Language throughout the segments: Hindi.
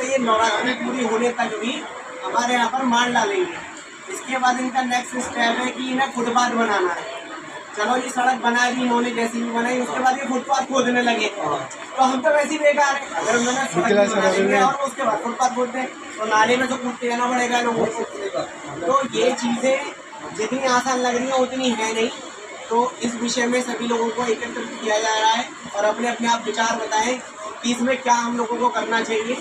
ये नवरात्रि पूरी होने तक भी हमारे यहाँ पर माल डालेंगे। इसके बाद इनका नेक्स्ट स्टेप है कि इन्हें फुटपाथ बनाना है। चलो ये सड़क बना दी इन्होंने, जैसी भी बनाई, उसके बाद ये फुटपाथ खोदने लगे, तो हम तो वैसे ही बेकार है। अगर उन्होंने सड़क बना देंगे और उसके बाद फुटपाथ खोदते हैं तो नाले में तो कूदते रहना पड़ेगा लोगों को। तो ये चीज़ें जितनी आसान लग रही है उतनी है नहीं। तो इस विषय में सभी लोगों को एकत्रित किया जा रहा है और अपने अपने आप विचार बताएं कि इसमें क्या हम लोगों को करना चाहिए।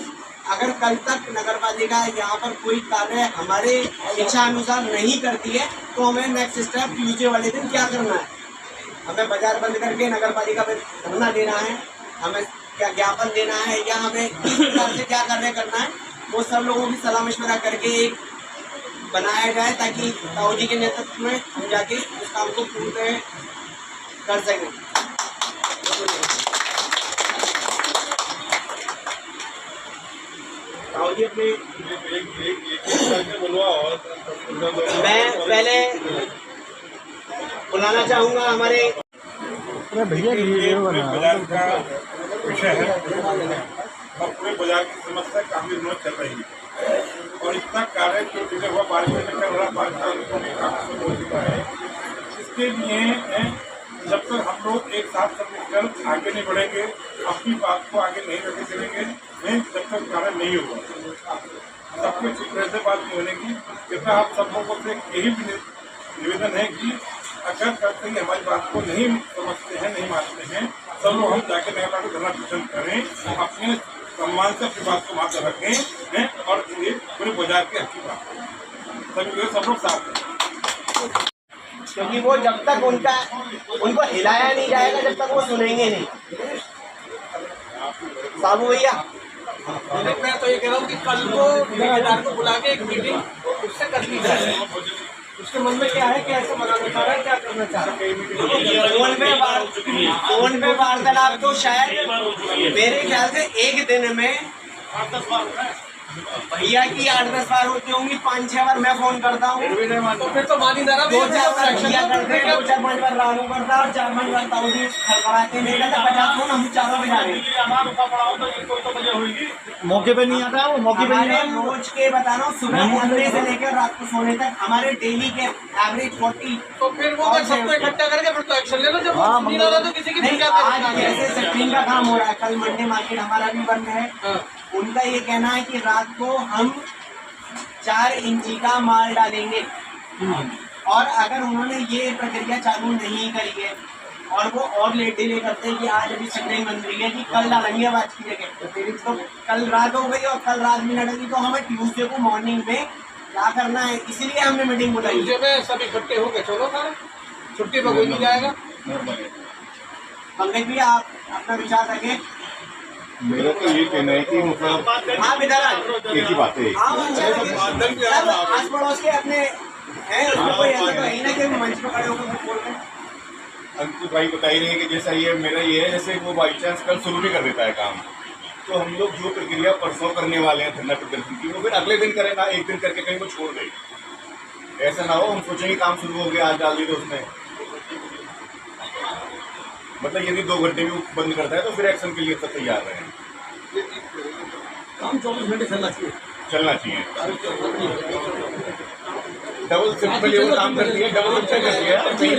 अगर कल तक नगर पालिका यहाँ पर कोई कार्य हमारे इच्छा अनुसार नहीं करती है तो हमें नेक्स्ट स्टेप ट्यूसडे वाले दिन क्या करना है। हमें बाजार बंद करके नगर पालिका में धरना देना है, हमें क्या ज्ञापन देना है, या हमें किस प्रकार से क्या कार्य करना है, वो सब लोगों की सलाह मशवरा करके एक बनाया जाए ताकि ताऊ जी के नेतृत्व में हम जाके उस काम को पूर्ण कर सकें। मैं पहले बुलाना चाहूँगा हमारे बाजार का विषय है और पूरे बाजार की समस्या काफी दिनों चल रही है और इतना कार्य जो डिले हुआ बारिश में चल रहा काफी हो चुका है। इसके लिए जब तक हम लोग एक साथ सब मिलकर आगे नहीं बढ़ेंगे, अपनी बात को आगे नहीं रखे चलेंगे, जब तक कार्य नहीं होगा सब कुछ ठीक तरह से बात नहीं होने की। कृपया आप सब लोगों से यही निवेदन है कि अगर करते ही हमारी बात को नहीं समझते हैं, नहीं मानते हैं, सब लोग हम जाके नगर पालिका को धरना प्रदर्शन करें, अपने सम्मान से अपनी बात को मात्र रखें और ये पूरे बाजार की अच्छी बात सभी सब लोग साथ हैं। क्योंकि वो जब तक उनको हिलाया नहीं जाएगा जब तक वो सुनेंगे नहीं। बाबू भैया मैं तो ये कह रहा हूँ कि कल को ठेकेदार को बुला के एक मीटिंग उससे कर ली जाए, उसके मन में क्या है, कैसे मनाना चाह रहा है, क्या करना चाह रहा है। फोन पे वार्तालाप तो शायद मेरे ख्याल से एक दिन में भैया की 8-10 बार होती होंगी, 5-6 बार मैं फोन करता हूँ, तो फिर तो मान ही जा रहा 2-4 बार भैया करते हैं, 2-4-5 बार रानू करता है और 4-5 बार ताऊ जी खड़खड़ाते नहीं रहता। 50 फोन हम चारों बजा रहे मौके पे नहीं आता, वो मौके पे नहीं आता। रोज के बता रहा हूँ, सुबह उठने से लेकर रात को सोने तक हमारे डेली के एवरेज 40। तो फिर वो सबको इकट्ठा करके फिर तो एक्शन ले लो। जब नहीं रहा तो किसी की जैसे सेटिंग का काम हो रहा है, कल मंडी मार्केट हमारा भी बंद है। उनका ये कहना है कि रात को हम 4 इंची का माल डालेंगे और अगर उन्होंने ये प्रक्रिया चालू नहीं करी है और वो और लेट डिले करते हैं कि आज अभी संडे बन रही है कि कल डालेंगे अब आज की जगह, तो कल रात हो गई और कल रात भी न डली, तो हमें ट्यूसडे को मॉर्निंग में क्या करना है, इसीलिए हमने मीटिंग बुलाई। में सब इकट्ठे होके चलो सारे, छुट्टी पर कोई नहीं जाएगा। पंकज भी आप अपना विचार रखें। मेरा तो ये कहना है कि मतलब एक ही बात है, आस पड़ोस के अपने हैं, उसमें कोई ऐसा तो है ना कि मंच पर खड़े होकर बोल रहे हैं। अंकित भाई बता ही नहीं है कि जैसा ये मेरा ये है, जैसे वो बाई चांस कल शुरू भी कर देता है काम, तो हम लोग जो प्रक्रिया परसों करने वाले हैं धरना प्रदर्शन की, वो फिर अगले दिन करें ना, एक दिन करके कहीं को छोड़ दें। ऐसा ना हो हम सोचेंगे काम शुरू हो गया आज डाल दी तो उसमें, मतलब यदि 2 घंटे भी बंद करता है तो फिर एक्शन के लिए सब तैयार रहे। काम 24 घंटे चलना चाहिए। डबल शिफ्ट में वो काम करती है, डबल शिफ्ट करती है,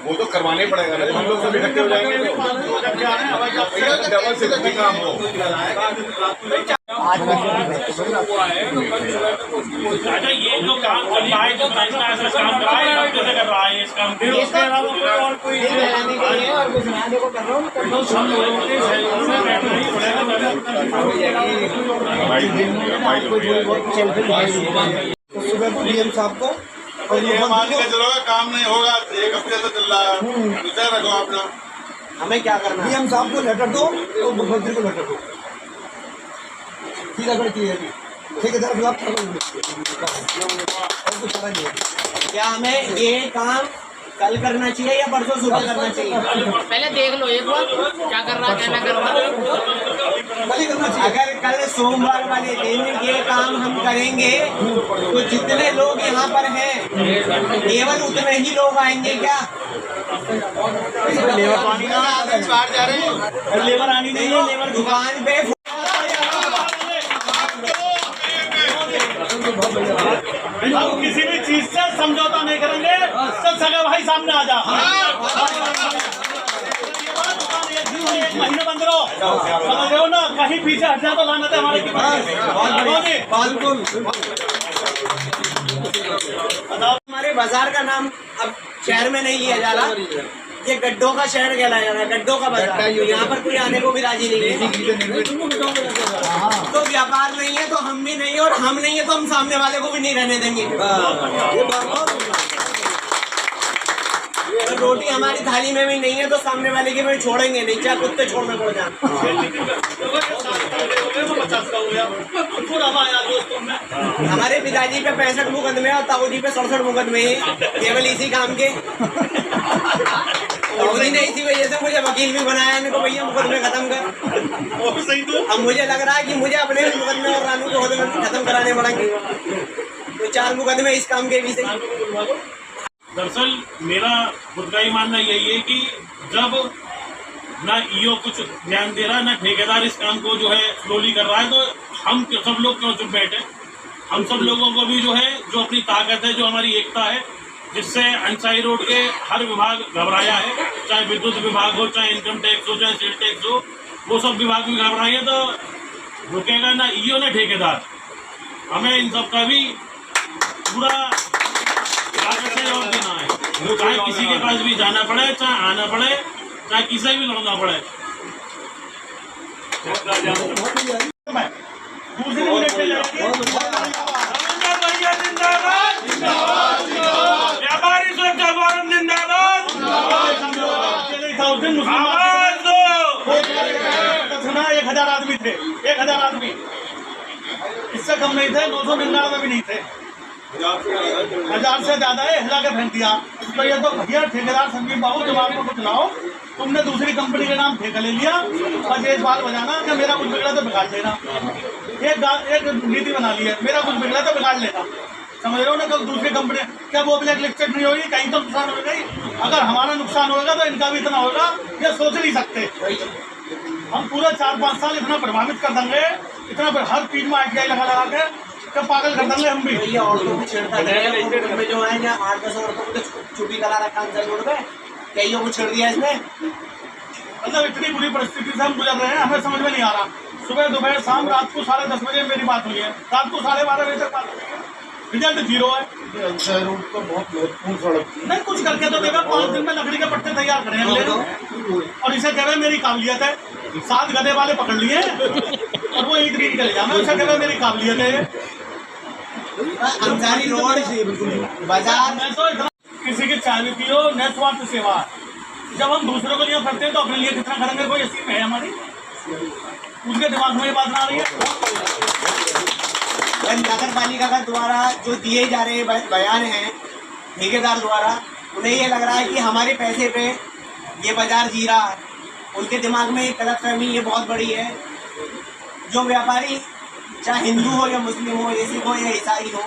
वो तो करवाने पड़ेगा ना, हम लोग सब इकट्ठे हो जाएंगे तो डबल शिफ्ट भी काम हो। ये तो काम कर रहा है, जो ऐसा काम कर रहा है कैसे कर रहा है इस काम को, उसके अलावा कोई और कोई और कुछ बनाने को कर रहा हूँ तो सब लोगों के सहयोग से बैठना ही पड़ेगा। तो सुबह को डीएम साहब को और ये मान के चलो काम नहीं होगा, 1 हफ्ते से चल रहा है, विचार रखो अपना। हमें क्या करना है, डीएम साहब को लेटर दो तो मुख्यमंत्री को लेटर दो, सीधा करती है ठेकेदार के खिलाफ और कुछ करना नहीं है। क्या हमें ये काम कल करना चाहिए या परसों सुबह करना चाहिए? पहले देख लो एक बार क्या कर रहा है, क्या ना कर रहा है। अगर कल सोमवार वाले दिन ये काम हम करेंगे तो जितने लोग यहाँ पर हैं केवल उतने ही लोग आएंगे क्या? लेबर पानी ना बाहर जा रहे हैं, लेबर आनी नहीं है, लेबर दुकान पे हम किसी भी चीज से समझौता नहीं करेंगे, सब सगे भाई सामने आ जा। एक महीने बंद रहो, समझ रहे हो ना, कहीं पीछे हट जाए तो लानत है हमारे हमारे बाजार का नाम अब शहर में नहीं लिया जा रहा, ये गड्ढों का शहर कहलाया जा रहा है, गड्ढों का बाजार। यहाँ पर कोई आने को भी राजी नहीं है, तो व्यापार नहीं है तो हम भी नहीं है, और हम नहीं है तो हम सामने वाले को भी नहीं रहने देंगे। तो रोटी हमारी थाली में भी नहीं है तो सामने वाले की भी छोड़ेंगे नहीं, चाहे कुत्ते छोड़ने पड़ जाए। हमारे पिताजी पे 65 मुकदमे और ताऊजी पे 67 मुकदमे हैं, केवल इसी काम के। ताऊजी ने इसी वजह से मुझे वकील भी बनाया, इनको भैया मुकदमे खत्म कर। अब मुझे लग रहा है कि मुझे अपने मुकदमे और रानू को खत्म कराने पड़ेंगे, तो 4 मुकदमे इस काम के भी सही। दरअसल मेरा खुद का ही मानना यही है कि जब ना ईओ कुछ ध्यान दे रहा है, ना ठेकेदार इस काम को जो है स्लोली कर रहा है, तो हम सब लोग क्यों चुप बैठे? हम सब लोगों को भी जो है, जो अपनी ताकत है, जो हमारी एकता है, जिससे अंसाई रोड के हर विभाग घबराया है, चाहे विद्युत विभाग हो, चाहे इनकम टैक्स हो, चाहे सेल टैक्स हो, वो सब विभाग भी घबराए हैं। तो रुकेगा ना ईओ ना ठेकेदार, हमें इन सब का भी पूरा जवाब देना है, चाहे किसी के पास भी जाना पड़े, चाहे आना पड़े, चाहे किसी भी लड़ना पड़े। व्यापारी सुरक्षा फोरम जिंदाबाद। सुना 1000 आदमी थे, 1000 आदमी, इससे कम नहीं थे, 999 भी नहीं थे, 1000 से ज्यादा है, हिला के फेंक दिया। तो ये तो भैया ठेकेदार संजीव बाबू, दिमाग को कुछ लाओ, तुमने दूसरी कंपनी के नाम ठेका ले लिया, बस ये बात बजाना कि मेरा कुछ बिगड़ा तो बिगाड़ लेना। एक नीति बना ली है, मेरा कुछ बिगड़ा तो बिगाड़ लेना, समझ रहे हो ना। कल दूसरी कंपनी क्या वो ब्लैक लिस्टेड नहीं होगी, कहीं तो नुकसान होगा ही। अगर हमारा नुकसान होगा तो इनका भी इतना होगा, ये सोच नहीं सकते। हम पूरा 4-5 साल इतना प्रभावित कर देंगे, इतना हर चीज में ITI लगा के क्या पागल कर देंगे हम भी। भैया औरतों को छेड़ता है, में जो है 8-10 औरतों को छुट्टी करा रखा अंसाई रोड पे, कईयों को छेड़ दिया इसने। मतलब इतनी बुरी परिस्थिति से हम गुजर रहे हैं, हमें समझ में नहीं आ रहा। सुबह दोपहर शाम रात को 10:30 बजे मेरी बात हुई है, रात को 12:30 बजे तक बात हुई है, रिजल्ट 0 है। अंसाई रोड तो बहुत महत्वपूर्ण सड़क थी। नहीं कुछ करके तो देगा, 5 दिन में लकड़ी के पट्टे तैयार करें हम लोग, और इसे कह रहे मेरी काबिलियत है। 7 गधे वाले पकड़ लिए और वो ईद रीड कर जाना, उसे कह रहे मेरी काबिलियत है। अंसारी रोड बाजार किसी की चाय भी पियो, निस्वार्थ सेवा। जब हम दूसरों के लिए करते हैं तो अपने लिए कितना करेंगे, कोई स्कीम है हमारी? उसके दिमाग में ये बात ना आ रही है। नगर पालिका का द्वारा जो दिए जा रहे बयान हैं ठेकेदार द्वारा, उन्हें ये लग रहा है कि हमारे पैसे पे ये बाजार जी रहा है। उनके दिमाग में एक गलतफहमी ये बहुत बड़ी है। जो व्यापारी चाहे हिंदू हो या मुस्लिम हो या सिख हो या ईसाई हो,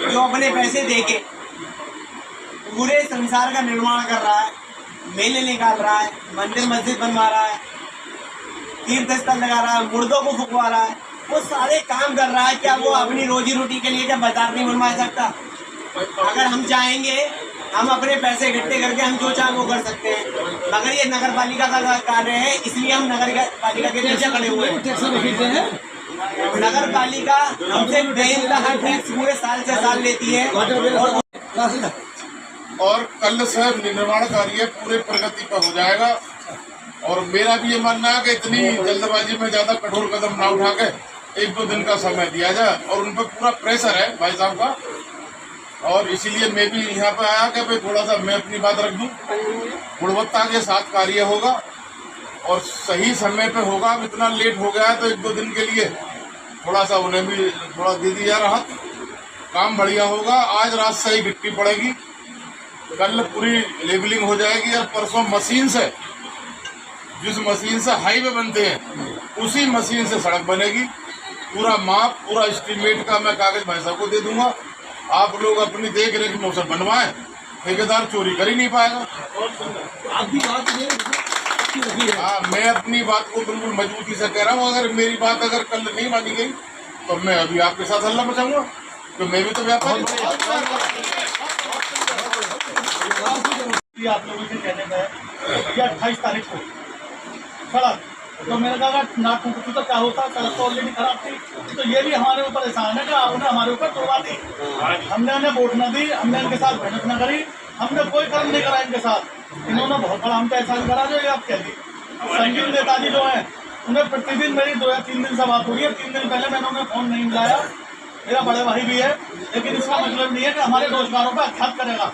जो अपने पैसे दे के पूरे संसार का निर्माण कर रहा है, मेले निकाल रहा है, मंदिर मस्जिद बनवा रहा है, तीर्थ स्थल लगा रहा है, मुर्दों को फुकवा रहा है, वो सारे काम कर रहा है, क्या वो अपनी रोजी रोटी के लिए क्या बाजार नहीं बनवा सकता? अगर हम चाहेंगे हम अपने पैसे इकट्ठे करके हम जो चाहे वो कर सकते हैं, मगर ये नगर पालिका का कार्य है, इसलिए हम नगर पालिका के पीछे खड़े हुए हैं। नगर पालिका हमसे बेइंतहा टैक्स पूरे साल से साल लेती है, और कल से निर्माण कार्य पूरे प्रगति पर हो जाएगा। और मेरा भी ये मानना है कि इतनी जल्दबाजी में ज्यादा कठोर कदम ना उठा के 1-2 दिन का समय दिया जाए, और उन पर पूरा प्रेशर है भाई साहब का। और इसीलिए मैं भी यहाँ पे आया कि भाई थोड़ा सा मैं अपनी बात रख दूं, गुणवत्ता के साथ कार्य होगा और सही समय पे होगा। अब इतना लेट हो गया है तो 1-2 दिन के लिए थोड़ा सा उन्हें भी थोड़ा दे दिया राहत, काम बढ़िया होगा। आज रात से ही गिट्टी पड़ेगी, कल पूरी लेबलिंग हो जाएगी, और परसों मशीन से, जिस मशीन से हाईवे बनते हैं उसी मशीन से सड़क बनेगी। पूरा माप, पूरा एस्टीमेट का मैं कागज भाई साहब को दे दूंगा, आप लोग अपनी देख रेख में उसे बनवाएं, ठेकेदार चोरी कर ही नहीं पाएगा। आपकी बात ये अच्छी लगी है। हाँ, मैं अपनी बात को बिल्कुल मजबूती से कह रहा हूँ। अगर मेरी बात अगर कल नहीं मानी गई तो मैं अभी आपके साथ हल्ला मचाऊंगा, तो मैं भी तो व्यापारी हूँ। आप लोगों के कहने में ये 28 तारीख को सड़क, तो मैंने कहा ना टूटती तो क्या होता, सड़क तो ऑलरेडी खराब थी। तो ये भी हमारे ऊपर एहसान है कि आपने हमारे ऊपर तोड़वा दी। हमने उन्हें वोट न दी, हमने इनके साथ मेहनत न करी, हमने कोई कर्म नहीं करा इनके साथ। इन्होंने बहुत बड़ा हम पे एहसान करा जो ये आप कह दी। संजीव नेताजी जो है उन्हें प्रतिदिन मेरी 2 या 3 दिन से बात हो रही है। 3 दिन पहले मैंने उन्हें फोन नहीं मिलाया, मेरा बड़े भाई भी है, लेकिन इसका मतलब नहीं है कि हमारे रोजगारों पर आघात करेगा।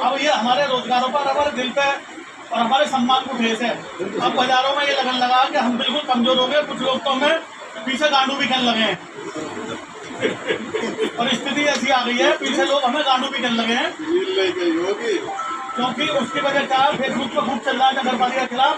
अब ये हमारे रोजगारों पर, हमारे दिल पे और हमारे सम्मान को ठेस है। अब बाजारों में ये लगन लगा कि हम बिल्कुल कमजोर हो गए, कुछ लोग तो हमें पीछे गांडू भी खेलने लगे हैं। और स्थिति ऐसी आ गई है, पीछे लोग हमें गांडू भी खेलने लगे हैं, क्योंकि उसकी वजह क्या है, फेसबुक पर खूब चल रहा है नगर पालिका के खिलाफ।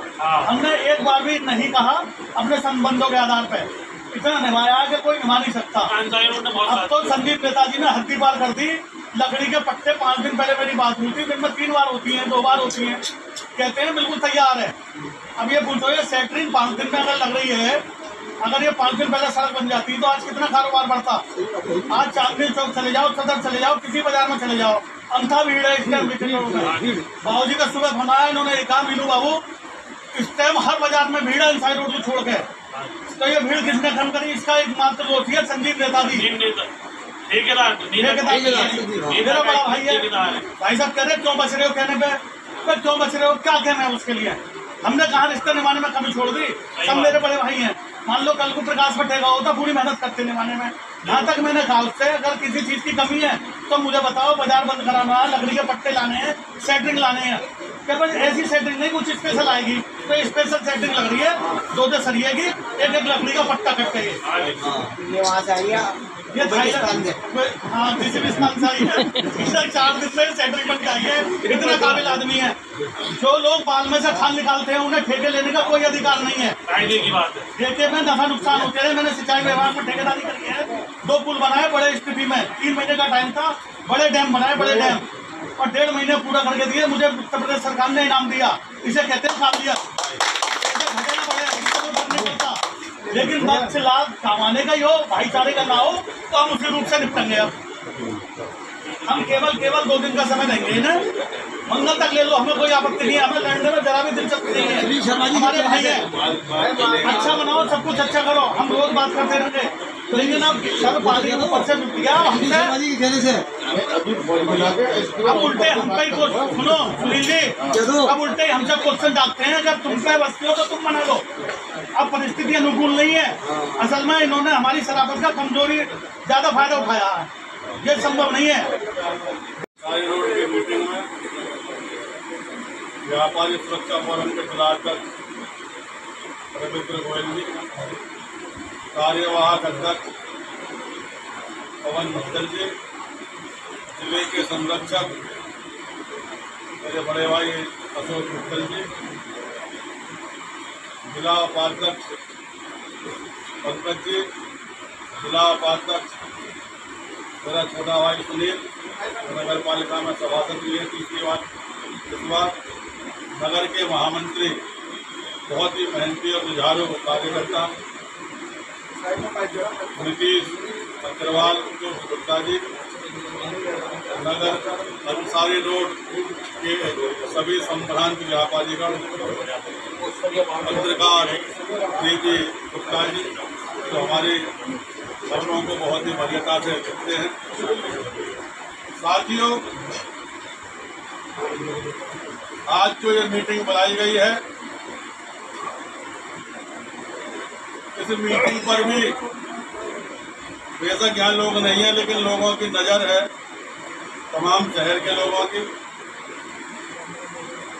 हमने एक बार भी नहीं कहा अपने संबंधों के आधार पर, इतना निभाया कि कोई निभा नहीं सकता। अब तो संदीप नेताजी ने हद्दी पार कर दी। लकड़ी के पट्टे 5 दिन पहले मेरी बात हुई थी, दिन में 3 बार होती है, 2 बार होती है, कहते हैं बिल्कुल तैयार है। अब ये पूछो, ये सेंटरिंग 5 दिन में अगर लग रही है, अगर ये 5 दिन पहले सड़क बन जाती तो आज कितना कारोबार बढ़ता। आज चांदनी चौक चले जाओ, सदर चले जाओ, किसी बाजार में चले जाओ, अंधा भीड़ है इस टाइम। बाबूजी का सुबह फोन आया, इन्होंने कहा मीनू बाबू इस टाइम हर बाजार में भीड़ है इंसाइड रोड को छोड़ के। तो ये भीड़ किसने कम करी, इसका एक मात्र वो थी संजीव नेताजी। मेरा बड़ा भाई है। भाई साहब कह रहे क्यों बच रहे हो, कहने पे क्यों बच रहे हो, क्या कहना है उसके लिए। हमने कहा रिश्ते निभाने में कमी छोड़ दी, सब मेरे बड़े भाई हैं। मान लो कल को प्रकाश पटेगा होता, पूरी मेहनत करते निभाने में। जहाँ तक मैंने कहा उससे, अगर किसी चीज की कमी है तो मुझे बताओ, बाजार बंद कराना है, लकड़ी के पट्टे लाने हैं, सेटरिंग लाने हैं। क्या बस ऐसी सेटरिंग नहीं, कुछ स्पेशल आएगी तो स्पेशल सेटरिंग लग रही है, 2 सरिएगी, एक लकड़ी का पट्टा कट के ये वहाँ से आइए, ये हाँ स्थान से आई है। 4 दिन में सेटरिंग बन के आई है। इतना काबिल आदमी है। जो लोग बाल में से खाल निकालते हैं उन्हें ठेके लेने का कोई अधिकार नहीं है। की बात है, ठेके में नफा नुकसान होते रहे। मैंने सिंचाई विभाग में ठेकेदारी करी है, 2 पुल बनाए बड़े स्थिति में, 3 महीने का टाइम था, बड़े डैम बनाए, बड़े डैम, और 1.5 महीने पूरा करके दिए। मुझे उत्तर प्रदेश सरकार ने इनाम दिया, इसे कहते हैं काबिलियत। लेकिन वक्त से लाभ कमाने का ही हो, भाईचारे का ना हो, तो हम उसी रूप से निपटेंगे। अब हम केवल 2 दिन का समय देंगे ना, मंगल तक ले लो, हमें कोई आपत्ति नहीं है, हमें लड़ने में जरा भी दिलचस्पी नहीं है। हमारे भाई है, अच्छा बनाओ, सब कुछ अच्छा करो, हम रोज बात करते रहेंगे। लेकिन अब सब पार्टी को ऊपर से मिल गया हमसे, अब उल्टे हम पे सुनो सुनील जी, अब उल्टे हमसे क्वेश्चन डालते हैं, जब तुम पे बसते हो तो तुम बना लो। अब परिस्थिति अनुकूल नहीं है। असल में इन्होंने हमारी शराफत का कमजोरी ज्यादा फायदा उठाया है, ये संभव नहीं है। सारी रोड की मीटिंग में व्यापारी सुरक्षा फोरम के पदाधिकारी रविंद्र गोयल जी, कार्यवाहक अध्यक्ष पवन मित्तल जी, जिले के संरक्षक मेरे बड़े भाई अशोक मित्तल जी, जिला उपाध्यक्ष पंकज जी, जिला उपाध्यक्ष मेरा छोटा भाई सुनील, नगर पालिका में सभासद हुए 3री बार। इस बार नगर के महामंत्री, बहुत ही मेहनती और जुझारू कार्यकर्ता नीतीश अग्रवाल गुप्ता जी, नगर अंसारी रोड के सभी संभ्रांत व्यापारीगण, पत्रकार दीदी गुप्ता जी, जो हमारी खबरों को बहुत ही वरीयता से लिखते हैं। साथियों, आज जो ये मीटिंग बुलाई गई है, इस मीटिंग पर भी बेशक यहाँ लोग नहीं है, लेकिन लोगों की नज़र है, तमाम शहर के लोगों की,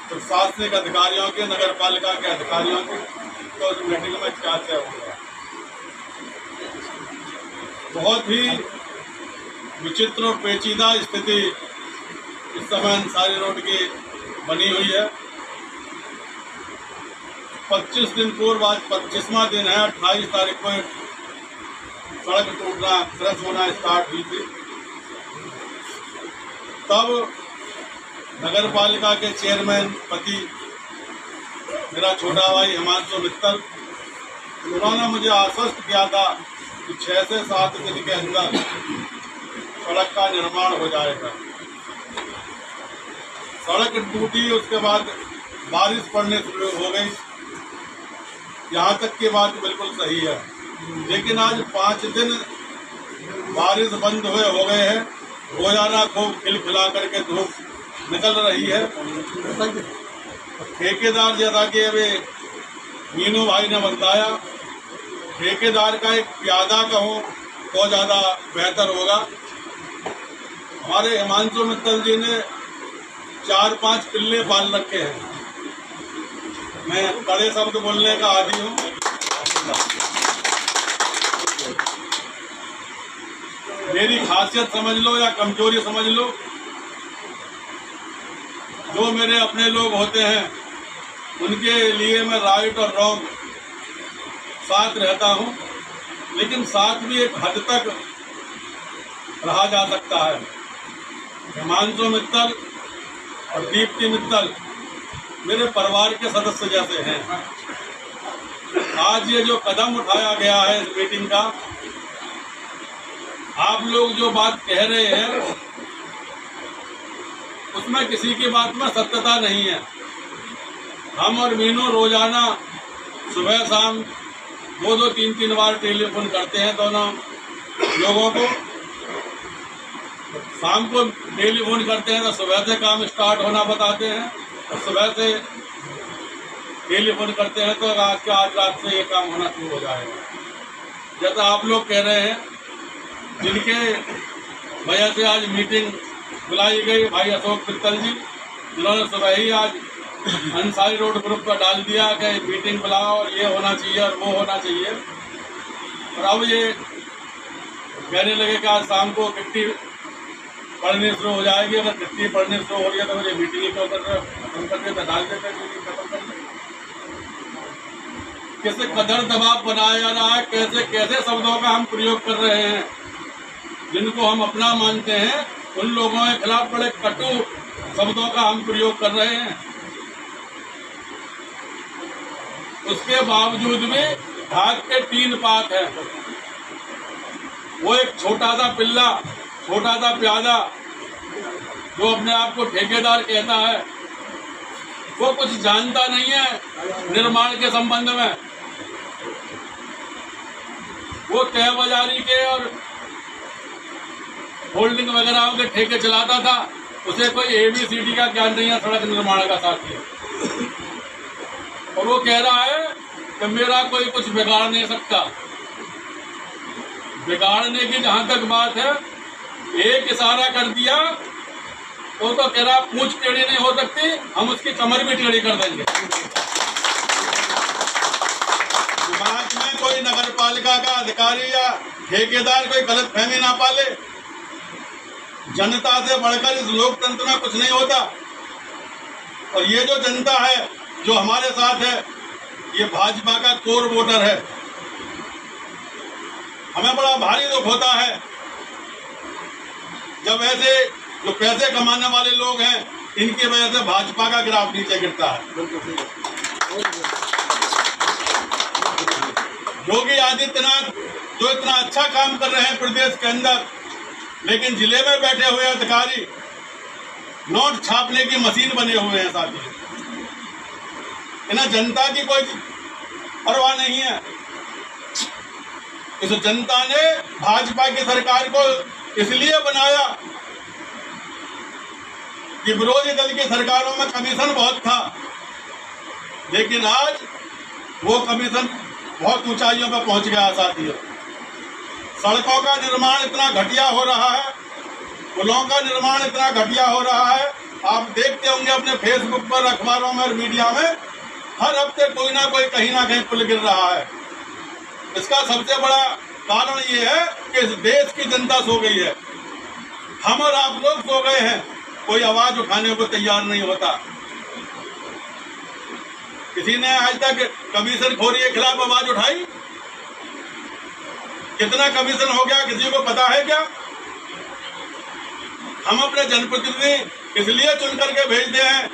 प्रशासनिक अधिकारियों की, नगर पालिका के अधिकारियों की, तो उस मीटिंग में क्या क्या होगा। बहुत ही विचित्र और पेचीदा स्थिति इस समय अंसारी रोड की बनी हुई है। 25 दिन पूर्व, आज 25वां दिन है, 28 तारीख को सड़क टूटना, क्रश होना स्टार्ट हुई थी। तब नगर पालिका के चेयरमैन पति मेरा छोटा भाई हिमांशु मित्तल, उन्होंने मुझे आश्वस्त किया था कि 6 से 7 दिन के अंदर सड़क का निर्माण हो जाएगा। सड़क टूटी, उसके बाद बारिश पड़ने शुरू हो गई। यहाँ तक की बात बिल्कुल सही है, लेकिन आज 5 दिन बारिश बंद हुए हो गए हैं। रोजाना खूब खिलखिला करके धूप निकल रही है। ठेकेदार, जैसा कि अभी मीनू भाई ने बताया, ठेकेदार का एक प्यादा कहूँ तो ज़्यादा बेहतर होगा। हमारे हिमांशु मित्तल जी ने 4-5 पिल्ले पाल रखे हैं। मैं कड़े शब्द बोलने का आदी हूँ। मेरी खासियत समझ लो या कमजोरी समझ लो, जो मेरे अपने लोग होते हैं उनके लिए मैं राइट और रॉन्ग साथ रहता हूँ, लेकिन साथ भी एक हद तक रहा जा सकता है। हिमांशु मित्तल और दीप्ति मित्तल मेरे परिवार के सदस्य जैसे हैं। आज ये जो कदम उठाया गया है इस मीटिंग का, आप लोग जो बात कह रहे हैं उसमें किसी की बात में सत्यता नहीं है। हम और मीनू रोजाना सुबह शाम 2-2, 3-3 बार टेलीफोन करते हैं दोनों लोगों को। शाम को टेलीफोन करते हैं तो सुबह से काम स्टार्ट होना बताते हैं, और सुबह से टेलीफोन करते हैं तो आज रात से ये काम होना शुरू हो जाएगा। जैसा आप लोग कह रहे हैं, जिनके वजह से आज मीटिंग बुलाई गई, भाई अशोक मित्तल जी, जिन्होंने सुबह ही आज अंसारी रोड ग्रुप पर डाल दिया कि मीटिंग बुलाओ और ये होना चाहिए और वो होना चाहिए। और अब ये कहने लगे कि आज शाम को किट्टी पढ़नी शुरू हो जाएगी। अगर किट्टी पढ़नी शुरू हो रही है तो मुझे मीटिंग क्यों कर रहे, खत्म कर देते, डाल देते, मीटिंग खत्म कर देते। कैसे कदर दबाव बनाया जा रहा है, कैसे कैसे शब्दों का हम प्रयोग कर रहे हैं। जिनको हम अपना मानते हैं उन लोगों के खिलाफ बड़े कटु शब्दों का हम प्रयोग कर रहे हैं। उसके बावजूद भी भाग के 3 पात है। वो एक छोटा सा पिल्ला, छोटा सा प्यादा जो अपने आप को ठेकेदार कहता है, वो कुछ जानता नहीं है निर्माण के संबंध में। वो तय बाजारी के और होल्डिंग वगैरह के ठेके चलाता था, उसे कोई ABCD का ज्ञान नहीं है सड़क निर्माण का साथी। और वो कह रहा है कि मेरा कोई कुछ बिगाड़ नहीं सकता। बिगाड़ने की जहां तक बात है, एक इशारा कर दिया तो कह रहा पूंछ टेढ़ी नहीं हो सकती, हम उसकी कमर भी टेढ़ी कर देंगे। दिमाग में कोई नगर पालिका का अधिकारी या ठेकेदार कोई गलत फहमी ना पाले। जनता से बढ़कर इस लोकतंत्र में कुछ नहीं होता। और ये जो जनता है जो हमारे साथ है, ये भाजपा का कोर वोटर है। हमें बड़ा भारी दुख होता है जब ऐसे जो पैसे कमाने वाले लोग हैं, इनकी वजह से भाजपा का ग्राफ नीचे गिरता है। योगी आदित्यनाथ जो इतना अच्छा काम कर रहे हैं प्रदेश के अंदर, लेकिन जिले में बैठे हुए अधिकारी नोट छापने की मशीन बने हुए हैं साथी। इन्हें जनता की कोई परवाह नहीं है। इस जनता ने भाजपा की सरकार को इसलिए बनाया कि विरोधी दल की सरकारों में कमीशन बहुत था, लेकिन आज वो कमीशन बहुत ऊंचाइयों पर पहुंच गया साथियों। सड़कों का निर्माण इतना घटिया हो रहा है, पुलों का निर्माण इतना घटिया हो रहा है। आप देखते होंगे अपने फेसबुक पर, अखबारों में और मीडिया में, हर हफ्ते कोई ना कोई कहीं ना कहीं पुल गिर रहा है। इसका सबसे बड़ा कारण ये है कि इस देश की जनता सो गई है। हम और आप लोग सो गए हैं, कोई आवाज उठाने को तैयार नहीं होता। किसी ने आज तक कमीशन खोरी के खिलाफ आवाज उठाई? कितना कमीशन हो गया किसी को पता है क्या? हम अपने जनप्रतिनिधि इसलिए चुन करके भेजते हैं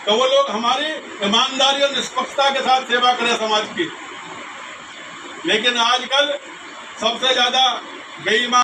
तो वो लोग हमारी ईमानदारी और निष्पक्षता के साथ सेवा करें समाज की। लेकिन आजकल सबसे ज्यादा बेईमान